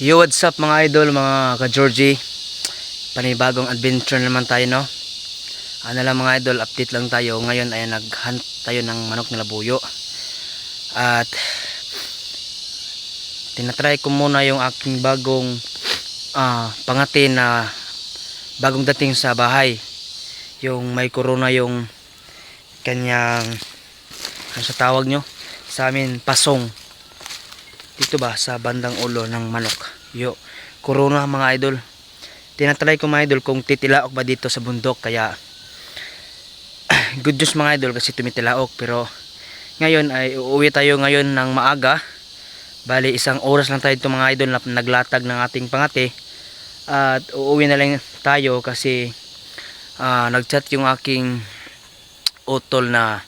Yo, what's up mga idol, mga ka-Georgie? Panibagong adventure naman tayo, no? Ano lang mga idol, update lang tayo. Ngayon ay nag-hunt tayo ng manok na labuyo. At tinatry ko muna yung aking bagong pangati na bagong dating sa bahay. Yung may corona yung kanyang, ano sa tawag nyo? Sa amin, pasong. Dito ba sa bandang ulo ng manok. Yo, corona mga idol. Tinatry ko mga idol kung titilaok ba dito sa bundok, kaya good news mga idol kasi tumitilaok. Pero ngayon ay uuwi tayo ngayon ng maaga. Bali 1 oras lang tayo ito mga idol na naglatag ng ating pangati. At uuwi na lang tayo kasi nagchat yung aking utol na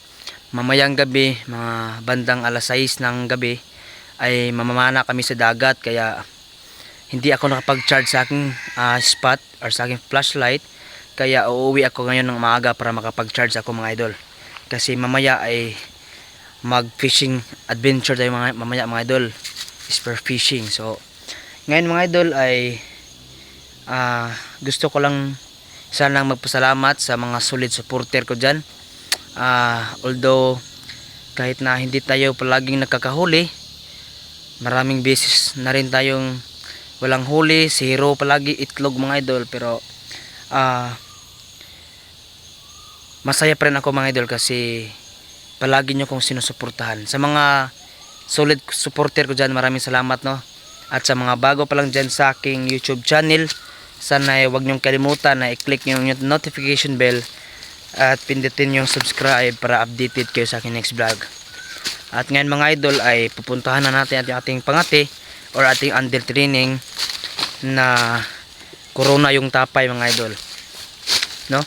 mamayang gabi, mga bandang alas 6 ng gabi, ay mamamana kami sa dagat. Kaya hindi ako nakapag-charge sa aking spot or sa aking flashlight. Kaya uuwi ako ngayon ng maaga para makapag-charge ako mga idol. Kasi mamaya ay mag-fishing adventure tayo mamaya mga idol. Spear fishing. So ngayon mga idol ay gusto ko lang sanang magpasalamat sa mga solid supporter ko dyan. Although kahit na hindi tayo palaging nakakahuli, maraming beses na rin tayong walang huli, zero palagi itlog mga idol. Pero masaya pa rin ako mga idol kasi palagi nyo kong sinusuportahan. Sa mga solid supporter ko dyan, maraming salamat, no. At sa mga bago pa lang dyan sa aking YouTube channel, sana ay huwag nyong kalimutan na i-click yung notification bell at pindutin yung subscribe para updated kayo sa aking next vlog. At ngayon mga idol ay pupuntahan na natin ating pangati or ating under training na corona yung tapay mga idol, no.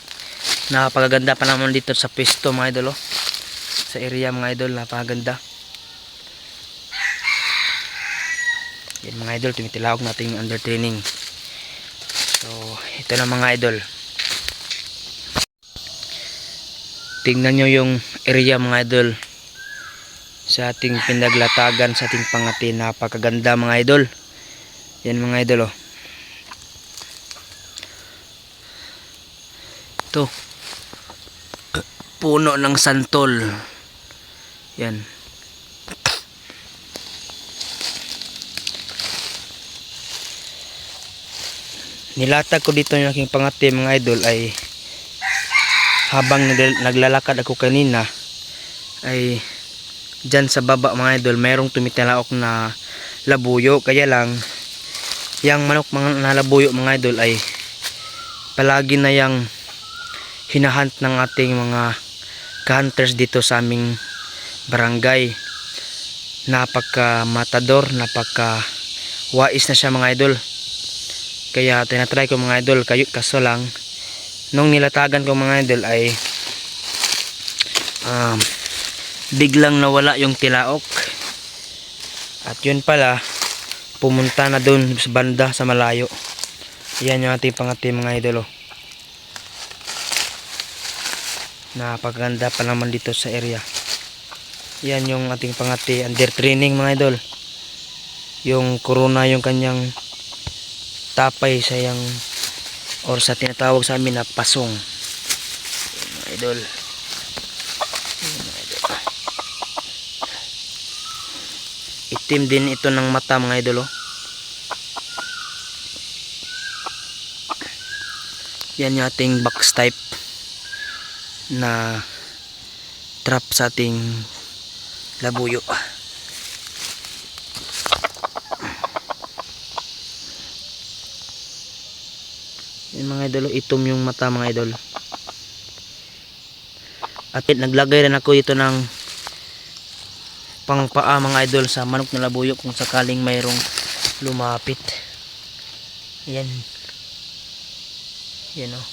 Napakaganda pa naman dito sa pwesto mga idol, oh. Sa area mga idol, napakaganda. Yan mga idol, tumitilawag natin yung under training. So ito na mga idol, tingnan nyo yung area mga idol sa ating pinaglatagan sa ating pangati. Napakaganda mga idol. Yan mga idol, oh. Ito puno ng santol. Yan. Nilatag ko dito yung aking pangati mga idol ay habang naglalakad ako kanina ay dyan sa baba mga idol mayroong tumitilaok na labuyo. Kaya lang yung manok na labuyo mga idol ay palagi na yung hinahunt ng ating mga hunters dito sa aming barangay. Napaka matador, napaka wais na siya mga idol. Kaya tinatry ko mga idol, kaso lang nung nilatagan ko mga idol ay biglang nawala yung tilaok. At yun pala, pumunta na dun sa banda sa malayo. Yan yung ating pangati mga idol, oh. Napakaganda pa naman dito sa area. Yan yung ating pangati under training mga idol. Yung corona yung kanyang tapay sa yang or sa tinatawag sa amin na pasong. Yan mga idol. Itim din ito ng mata mga idol, oh. Yan yung ating box type na trap sa ating labuyo. Yan mga idol, itom yung mata mga idol. At naglagay rin ako dito ng pangpaa mga idol sa manok na labuyo kung sakaling mayroong lumapit. Yan. Yan, oh.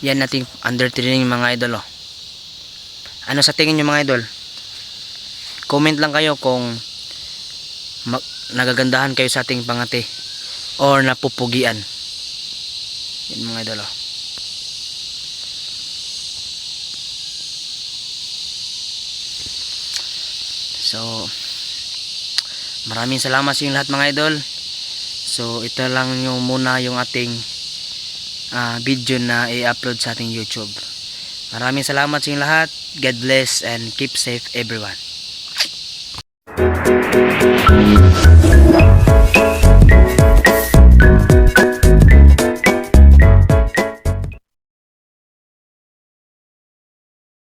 Yan nating under training mga idol, oh. Ano sa tingin nyo mga idol? Comment lang kayo kung nagagandahan kayo sa ating pangati or napupugian. Yan mga idol, oh. So maraming salamat sa inyong lahat mga idol. So ito lang yung muna yung ating video na i-upload sa ating YouTube. Maraming salamat sa inyong lahat. God bless and keep safe everyone.